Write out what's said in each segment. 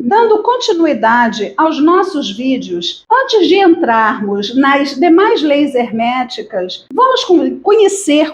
Dando continuidade aos nossos vídeos, antes de entrarmos nas demais leis herméticas, vamos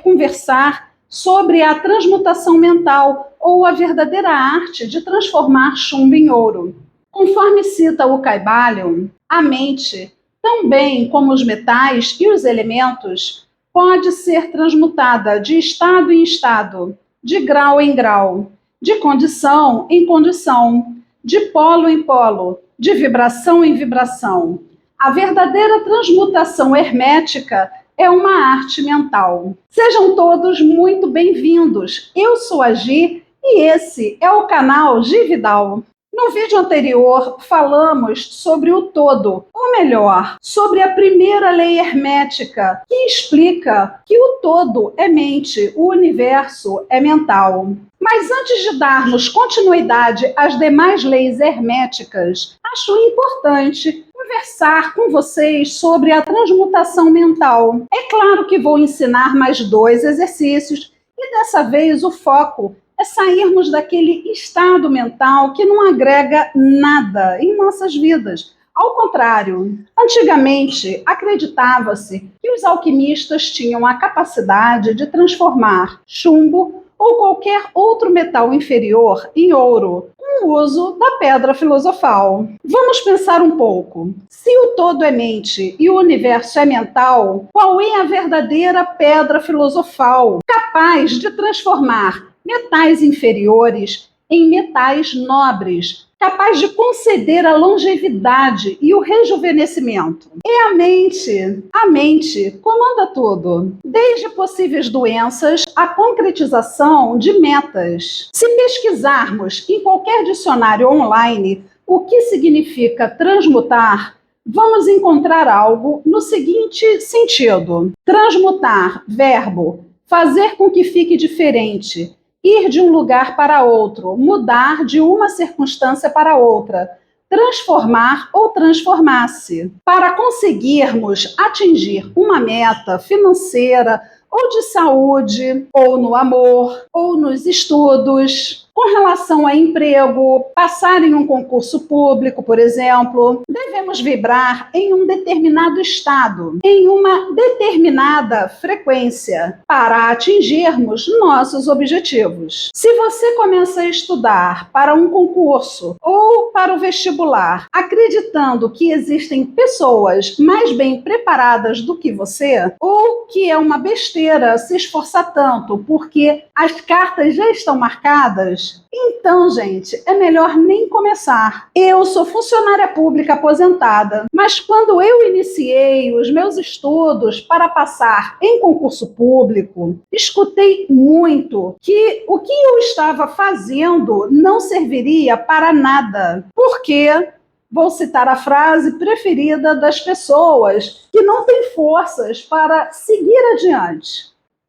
conversar sobre a transmutação mental, ou a verdadeira arte de transformar chumbo em ouro. Conforme cita o Kybalion, a mente, tão bem como os metais e os elementos, pode ser transmutada de estado em estado, de grau em grau, de condição em condição, de polo em polo, de vibração em vibração. A verdadeira transmutação hermética é uma arte mental. Sejam todos muito bem-vindos. Eu sou a Gi e esse é o canal Gi Vidal. No vídeo anterior, falamos sobre o todo, ou melhor, sobre a primeira lei hermética, que explica que o todo é mente, o universo é mental. Mas antes de darmos continuidade às demais leis herméticas, acho importante conversar com vocês sobre a transmutação mental. É claro que vou ensinar mais 2 exercícios e dessa vez o foco é sairmos daquele estado mental que não agrega nada em nossas vidas. Ao contrário, antigamente acreditava-se que os alquimistas tinham a capacidade de transformar chumbo ou qualquer outro metal inferior em ouro, com o uso da pedra filosofal. Vamos pensar um pouco. Se o todo é mente e o universo é mental, qual é a verdadeira pedra filosofal capaz de transformar metais inferiores em metais nobres, capaz de conceder a longevidade e o rejuvenescimento? É a mente. A mente comanda tudo, desde possíveis doenças à concretização de metas. Se pesquisarmos em qualquer dicionário online o que significa transmutar, vamos encontrar algo no seguinte sentido: transmutar, verbo, fazer com que fique diferente, ir de um lugar para outro, mudar de uma circunstância para outra, transformar ou transformar-se. Para conseguirmos atingir uma meta financeira, ou de saúde, ou no amor, ou nos estudos, com relação a emprego, passar em um concurso público, por exemplo, devemos vibrar em um determinado estado, em uma determinada frequência, para atingirmos nossos objetivos. Se você começa a estudar para um concurso ou para o vestibular, acreditando que existem pessoas mais bem preparadas do que você, ou que é uma besteira se esforçar tanto porque as cartas já estão marcadas, então, gente, é melhor nem começar. Eu sou funcionária pública aposentada, mas quando eu iniciei os meus estudos para passar em concurso público, escutei muito que o que eu estava fazendo não serviria para nada, porque vou citar a frase preferida das pessoas que não têm forças para seguir adiante.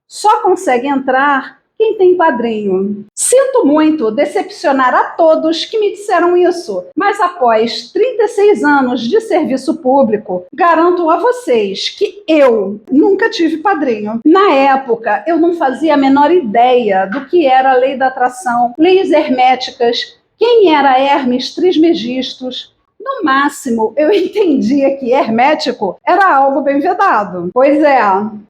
Só consegue entrar quem tem padrinho. Sinto muito decepcionar a todos que me disseram isso, mas após 36 anos de serviço público, garanto a vocês que eu nunca tive padrinho. Na época, eu não fazia a menor ideia do que era a lei da atração, leis herméticas, quem era Hermes Trismegistus. No máximo, eu entendia que hermético era algo bem vedado. Pois é,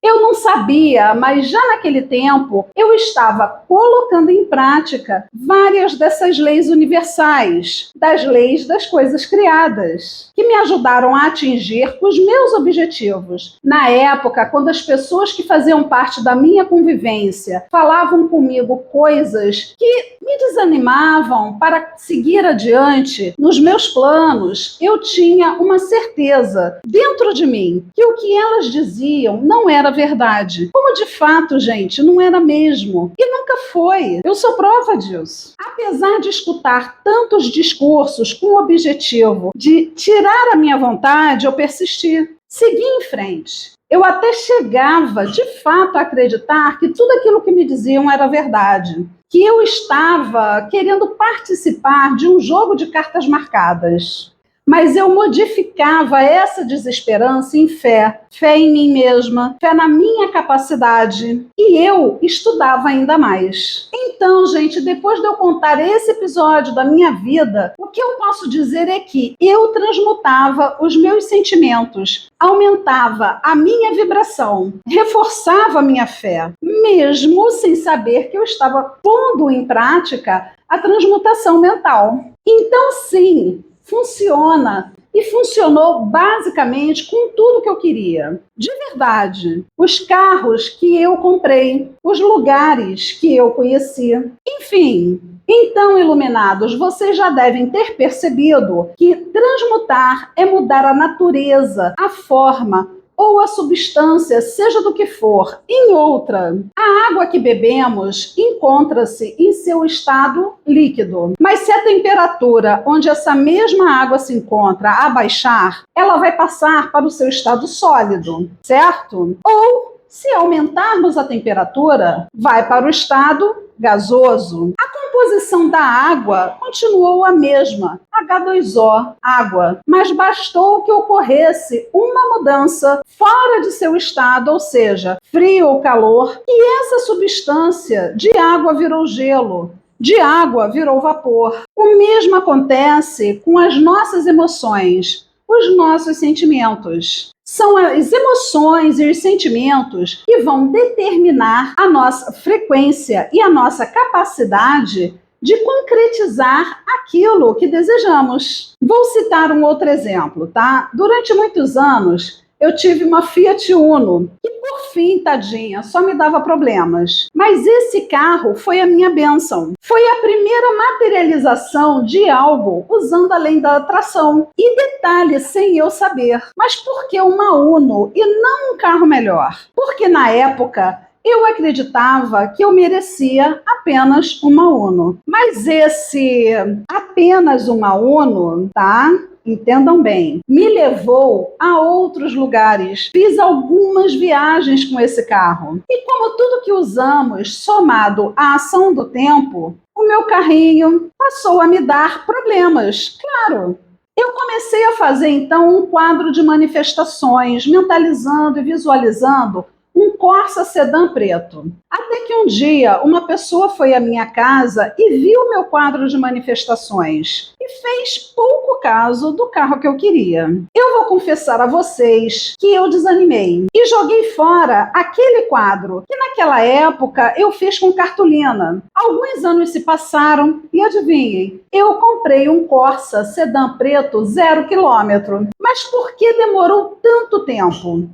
eu não sabia, mas já naquele tempo eu estava colocando em prática várias dessas leis universais, das leis das coisas criadas, que me ajudaram a atingir os meus objetivos. Na época, quando as pessoas que faziam parte da minha convivência falavam comigo coisas que me desanimavam para seguir adiante nos meus planos, eu tinha uma certeza dentro de mim que o que elas diziam não era verdade. Como de fato, gente, não era mesmo. E nunca foi. Eu sou prova disso. Apesar de escutar tantos discursos com o objetivo de tirar a minha vontade, eu persisti. Segui em frente. Eu até chegava, de fato, a acreditar que tudo aquilo que me diziam era verdade. Que eu estava querendo participar de um jogo de cartas marcadas. Mas eu modificava essa desesperança em fé, fé em mim mesma, fé na minha capacidade. E eu estudava ainda mais. Então, gente, depois de eu contar esse episódio da minha vida, o que eu posso dizer é que eu transmutava os meus sentimentos, aumentava a minha vibração, reforçava a minha fé, mesmo sem saber que eu estava pondo em prática a transmutação mental. Então, sim, funciona. E funcionou basicamente com tudo que eu queria. De verdade. Os carros que eu comprei, os lugares que eu conheci. Enfim. Então, iluminados, vocês já devem ter percebido que transmutar é mudar a natureza, a forma ou a substância, seja do que for, em outra. A água que bebemos encontra-se em seu estado líquido, mas se a temperatura onde essa mesma água se encontra abaixar, ela vai passar para o seu estado sólido, certo? Ou, se aumentarmos a temperatura, vai para o estado gasoso. A composição da água continuou a mesma, H2O, água, mas bastou que ocorresse uma mudança fora de seu estado, ou seja, frio ou calor, e essa substância de água virou gelo, de água virou vapor. O mesmo acontece com as nossas emoções, os nossos sentimentos. São as emoções e os sentimentos que vão determinar a nossa frequência e a nossa capacidade de concretizar aquilo que desejamos. Vou citar um outro exemplo, tá? Durante muitos anos, eu tive uma Fiat Uno, que por fim, tadinha, só me dava problemas. Mas esse carro foi a minha bênção. Foi a primeira materialização de algo usando a lei da atração. E detalhe, sem eu saber. Mas por que uma Uno e não um carro melhor? Porque na época eu acreditava que eu merecia apenas uma Uno. Mas esse apenas uma Uno, tá? Entendam bem, me levou a outros lugares. Fiz algumas viagens com esse carro. E como tudo que usamos, somado à ação do tempo, o meu carrinho passou a me dar problemas. Claro. Eu comecei a fazer, então, um quadro de manifestações, mentalizando e visualizando um Corsa sedã preto. Até que um dia uma pessoa foi à minha casa e viu meu quadro de manifestações e fez pouco caso do carro que eu queria. Eu vou confessar a vocês que eu desanimei e joguei fora aquele quadro que naquela época eu fiz com cartolina. Alguns anos se passaram e adivinhem, eu comprei um Corsa sedã preto 0 km. Mas por que demorou tanto tempo?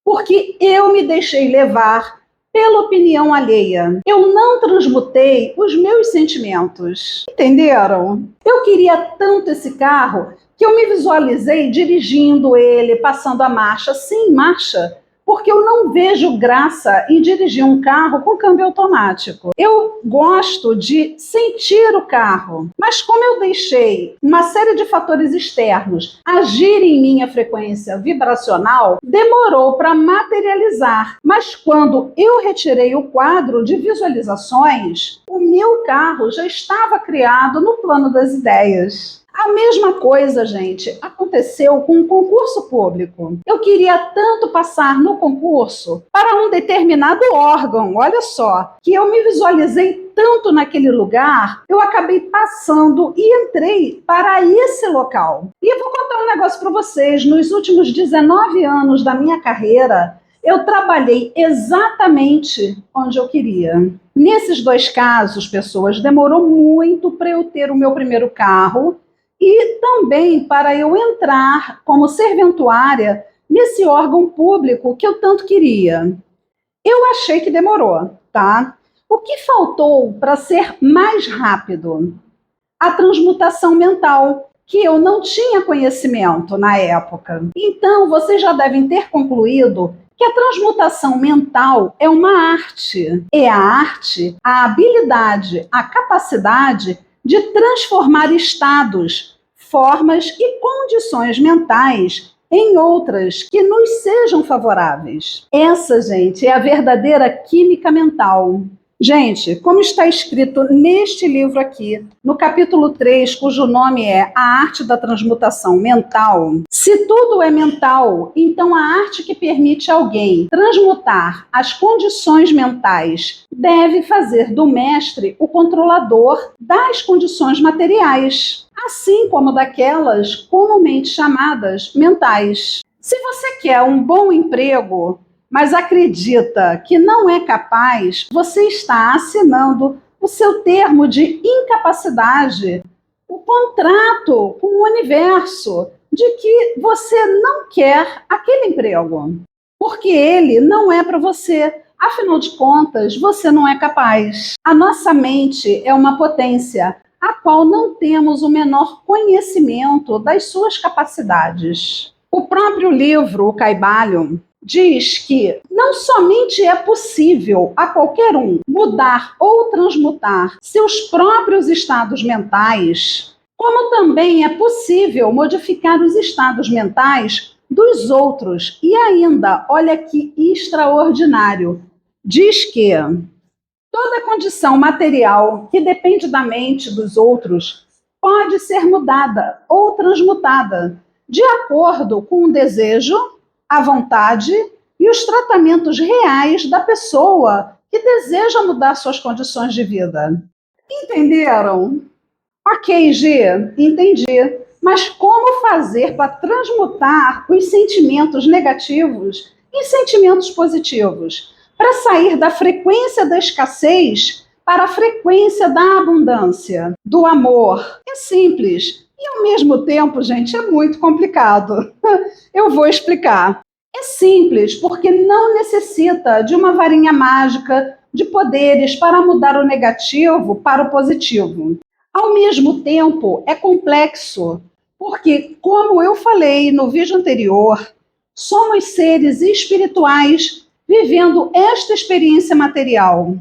Porque eu me deixei levar pela opinião alheia. Eu não transmutei os meus sentimentos. Entenderam? Eu queria tanto esse carro que eu me visualizei dirigindo ele, passando a marcha. Sim, marcha. Porque eu não vejo graça em dirigir um carro com câmbio automático. Eu gosto de sentir o carro, mas como eu deixei uma série de fatores externos agirem em minha frequência vibracional, demorou para materializar. Mas quando eu retirei o quadro de visualizações, o meu carro já estava criado no plano das ideias. A mesma coisa, gente, aconteceu com um concurso público. Eu queria tanto passar no concurso para um determinado órgão, olha só, que eu me visualizei tanto naquele lugar, eu acabei passando e entrei para esse local. E eu vou contar um negócio para vocês. Nos últimos 19 anos da minha carreira, eu trabalhei exatamente onde eu queria. Nesses dois casos, pessoas, demorou muito para eu ter o meu primeiro carro, e também para eu entrar como serventuária nesse órgão público que eu tanto queria. Eu achei que demorou, tá? O que faltou para ser mais rápido? A transmutação mental, que eu não tinha conhecimento na época. Então, vocês já devem ter concluído que a transmutação mental é uma arte. É a arte, a habilidade, a capacidade de transformar estados, formas e condições mentais em outras que nos sejam favoráveis. Essa, gente, é a verdadeira química mental. Gente, como está escrito neste livro aqui, no capítulo 3, cujo nome é A Arte da Transmutação Mental, se tudo é mental, então a arte que permite alguém transmutar as condições mentais deve fazer do mestre o controlador das condições materiais, assim como daquelas comumente chamadas mentais. Se você quer um bom emprego, mas acredita que não é capaz, você está assinando o seu termo de incapacidade, o contrato com o universo de que você não quer aquele emprego, porque ele não é para você. Afinal de contas, você não é capaz. A nossa mente é uma potência a qual não temos o menor conhecimento das suas capacidades. O próprio livro, o Kybalion, diz que não somente é possível a qualquer um mudar ou transmutar seus próprios estados mentais, como também é possível modificar os estados mentais dos outros. E ainda, olha que extraordinário, diz que toda condição material que depende da mente dos outros pode ser mudada ou transmutada de acordo com o desejo, a vontade e os tratamentos reais da pessoa que deseja mudar suas condições de vida. Entenderam? Ok, G, entendi. Mas como fazer para transmutar os sentimentos negativos em sentimentos positivos? Para sair da frequência da escassez para a frequência da abundância, do amor. É simples. E ao mesmo tempo, gente, é muito complicado. Eu vou explicar. É simples porque não necessita de uma varinha mágica, de poderes para mudar o negativo para o positivo. Ao mesmo tempo, é complexo, porque, como eu falei no vídeo anterior, somos seres espirituais vivendo esta experiência material.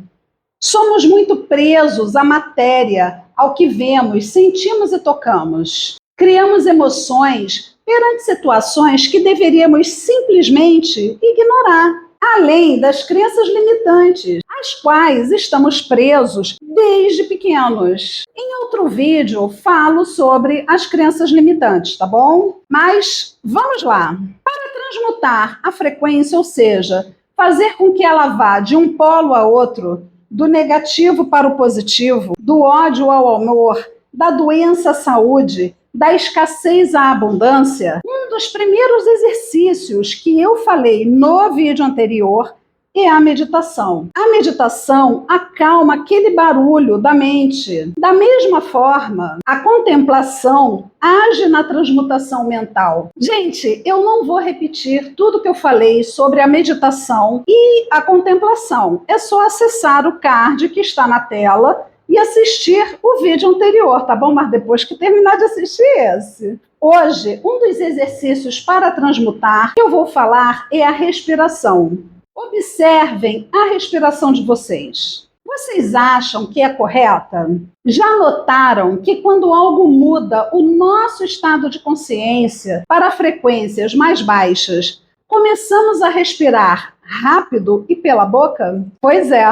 Somos muito presos à matéria, ao que vemos, sentimos e tocamos. Criamos emoções perante situações que deveríamos simplesmente ignorar, além das crenças limitantes, às quais estamos presos desde pequenos. Em outro vídeo, falo sobre as crenças limitantes, tá bom? Mas vamos lá. Para transmutar a frequência, ou seja, fazer com que ela vá de um polo a outro, do negativo para o positivo, do ódio ao amor, da doença à saúde, da escassez à abundância, um dos primeiros exercícios que eu falei no vídeo anterior é a meditação. A meditação acalma aquele barulho da mente. Da mesma forma, a contemplação age na transmutação mental. Gente, eu não vou repetir tudo que eu falei sobre a meditação e a contemplação. É só acessar o card que está na tela e assistir o vídeo anterior, tá bom? Mas depois que terminar de assistir esse. Hoje, um dos exercícios para transmutar que eu vou falar é a respiração. Observem a respiração de vocês. Vocês acham que é correta? Já notaram que quando algo muda o nosso estado de consciência para frequências mais baixas, começamos a respirar rápido e pela boca? Pois é.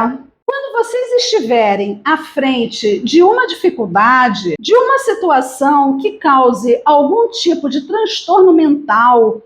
Quando vocês estiverem à frente de uma dificuldade, de uma situação que cause algum tipo de transtorno mental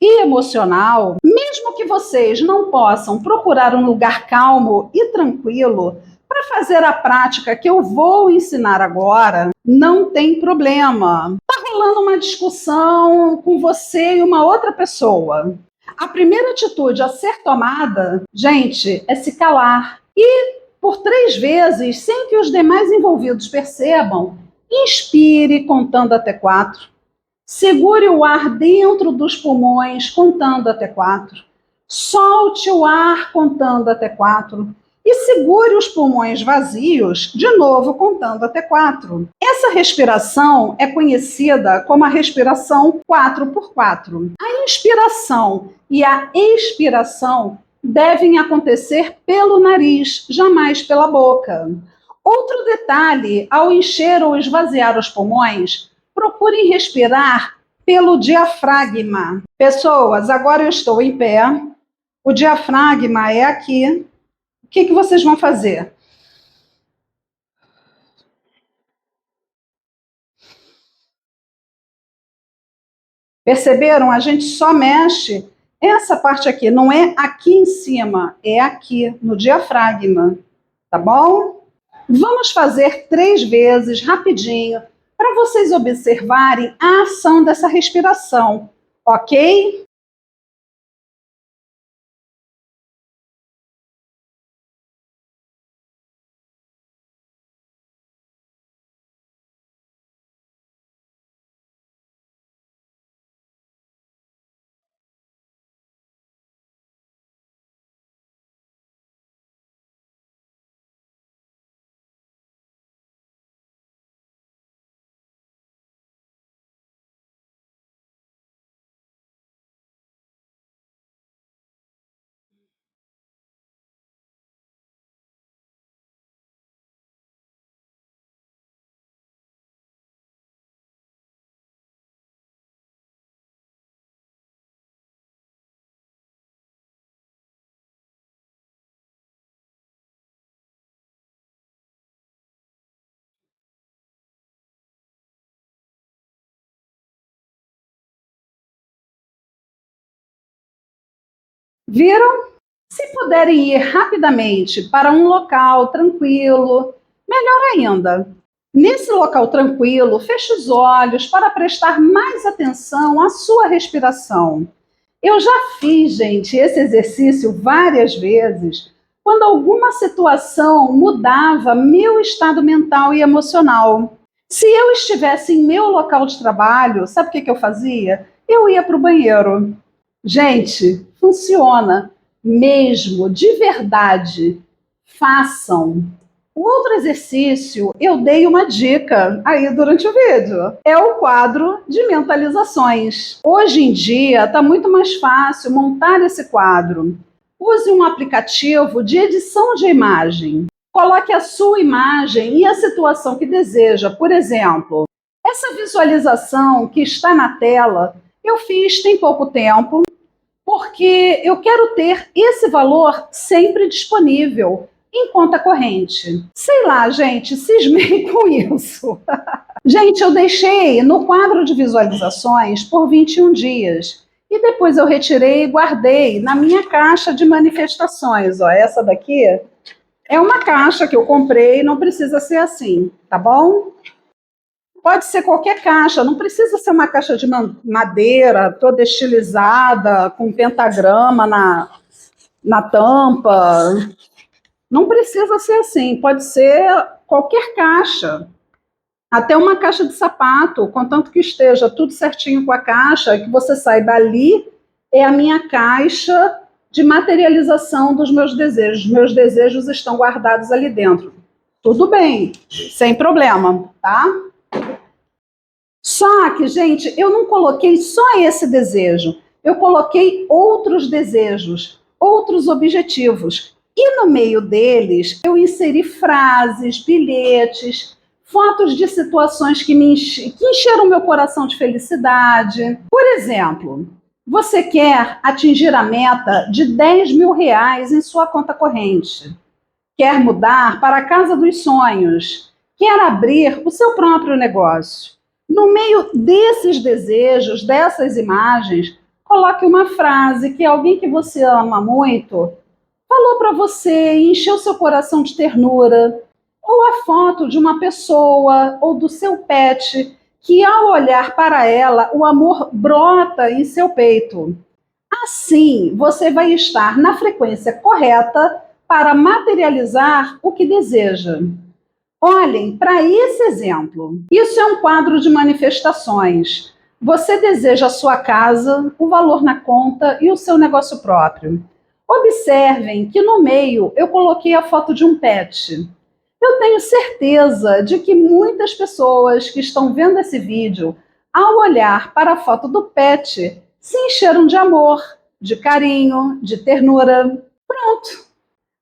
e emocional, mesmo que vocês não possam procurar um lugar calmo e tranquilo para fazer a prática que eu vou ensinar agora, não tem problema. Está rolando uma discussão com você e uma outra pessoa. A primeira atitude a ser tomada, gente, é se calar. E, por 3 vezes, sem que os demais envolvidos percebam, inspire contando até 4. Segure o ar dentro dos pulmões, contando até 4. Solte o ar, contando até 4. E segure os pulmões vazios, de novo, contando até 4. Essa respiração é conhecida como a respiração 4x4. A inspiração e a expiração devem acontecer pelo nariz, jamais pela boca. Outro detalhe, ao encher ou esvaziar os pulmões, procurem respirar pelo diafragma. Pessoas, agora eu estou em pé, o diafragma é aqui. O que vocês vão fazer? Perceberam? A gente só mexe essa parte aqui, não é aqui em cima, é aqui, no diafragma, tá bom? Vamos fazer 3 vezes, rapidinho, para vocês observarem a ação dessa respiração, ok? Viram? Se puderem ir rapidamente para um local tranquilo, melhor ainda. Nesse local tranquilo, feche os olhos para prestar mais atenção à sua respiração. Eu já fiz, gente, esse exercício várias vezes, quando alguma situação mudava meu estado mental e emocional. Se eu estivesse em meu local de trabalho, sabe o que eu fazia? Eu ia para o banheiro. Gente, funciona mesmo, de verdade. Façam. O outro exercício, eu dei uma dica aí durante o vídeo. É o quadro de mentalizações. Hoje em dia está muito mais fácil montar esse quadro. Use um aplicativo de edição de imagem. Coloque a sua imagem e a situação que deseja. Por exemplo, essa visualização que está na tela, eu fiz tem pouco tempo, porque eu quero ter esse valor sempre disponível em conta corrente. Sei lá, gente, cismei com isso. Gente, eu deixei no quadro de visualizações por 21 dias. E depois eu retirei e guardei na minha caixa de manifestações. Ó, essa daqui é uma caixa que eu comprei, não precisa ser assim, tá bom? Pode ser qualquer caixa, não precisa ser uma caixa de madeira toda estilizada, com pentagrama na tampa. Não precisa ser assim, pode ser qualquer caixa. Até uma caixa de sapato, contanto que esteja tudo certinho com a caixa, que você saiba ali é a minha caixa de materialização dos meus desejos. Meus desejos estão guardados ali dentro. Tudo bem, sem problema, tá? Só que, gente, eu não coloquei só esse desejo, eu coloquei outros desejos, outros objetivos. E no meio deles, eu inseri frases, bilhetes, fotos de situações que que encheram meu coração de felicidade. Por exemplo, você quer atingir a meta de R$ 10.000 em sua conta corrente. Quer mudar para a casa dos sonhos. Quer abrir o seu próprio negócio. No meio desses desejos, dessas imagens, coloque uma frase que alguém que você ama muito falou para você e encheu seu coração de ternura. Ou a foto de uma pessoa ou do seu pet que, ao olhar para ela, o amor brota em seu peito. Assim, você vai estar na frequência correta para materializar o que deseja. Olhem para esse exemplo. Isso é um quadro de manifestações. Você deseja a sua casa, o valor na conta e o seu negócio próprio. Observem que no meio eu coloquei a foto de um pet. Eu tenho certeza de que muitas pessoas que estão vendo esse vídeo, ao olhar para a foto do pet, se encheram de amor, de carinho, de ternura. Pronto!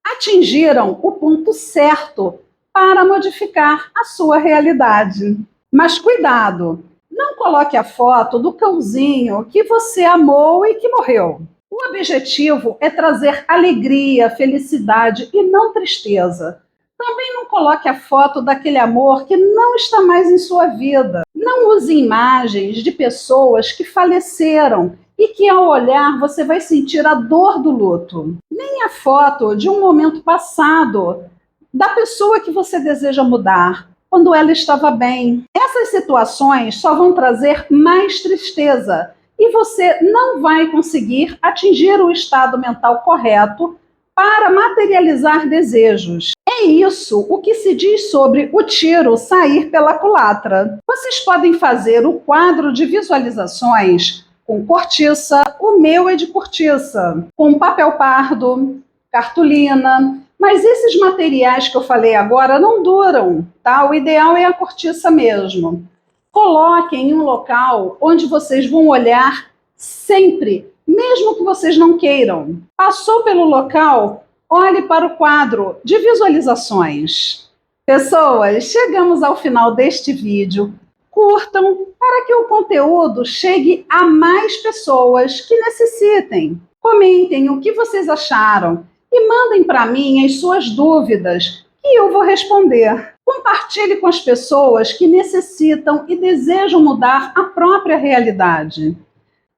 Atingiram o ponto certo para modificar a sua realidade. Mas cuidado, não coloque a foto do cãozinho que você amou e que morreu. O objetivo é trazer alegria, felicidade e não tristeza. Também não coloque a foto daquele amor que não está mais em sua vida. Não use imagens de pessoas que faleceram e que, ao olhar, você vai sentir a dor do luto. Nem a foto de um momento passado da pessoa que você deseja mudar, quando ela estava bem. Essas situações só vão trazer mais tristeza e você não vai conseguir atingir o estado mental correto para materializar desejos. É isso o que se diz sobre o tiro sair pela culatra. Vocês podem fazer o quadro de visualizações com cortiça, o meu é de cortiça, com papel pardo, cartolina, mas esses materiais que eu falei agora não duram, tá? O ideal é a cortiça mesmo. Coloquem em um local onde vocês vão olhar sempre, mesmo que vocês não queiram. Passou pelo local, olhe para o quadro de visualizações. Pessoas, chegamos ao final deste vídeo. Curtam para que o conteúdo chegue a mais pessoas que necessitem. Comentem o que vocês acharam e mandem para mim as suas dúvidas, que eu vou responder. Compartilhe com as pessoas que necessitam e desejam mudar a própria realidade.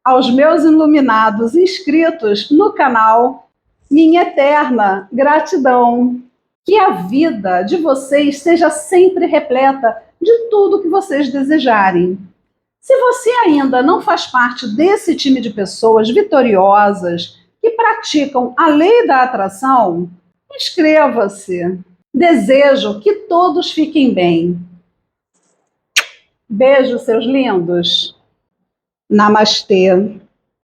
Aos meus iluminados inscritos no canal, minha eterna gratidão. Que a vida de vocês seja sempre repleta de tudo que vocês desejarem. Se você ainda não faz parte desse time de pessoas vitoriosas que praticam a lei da atração, inscreva-se. Desejo que todos fiquem bem. Beijo, seus lindos. Namastê.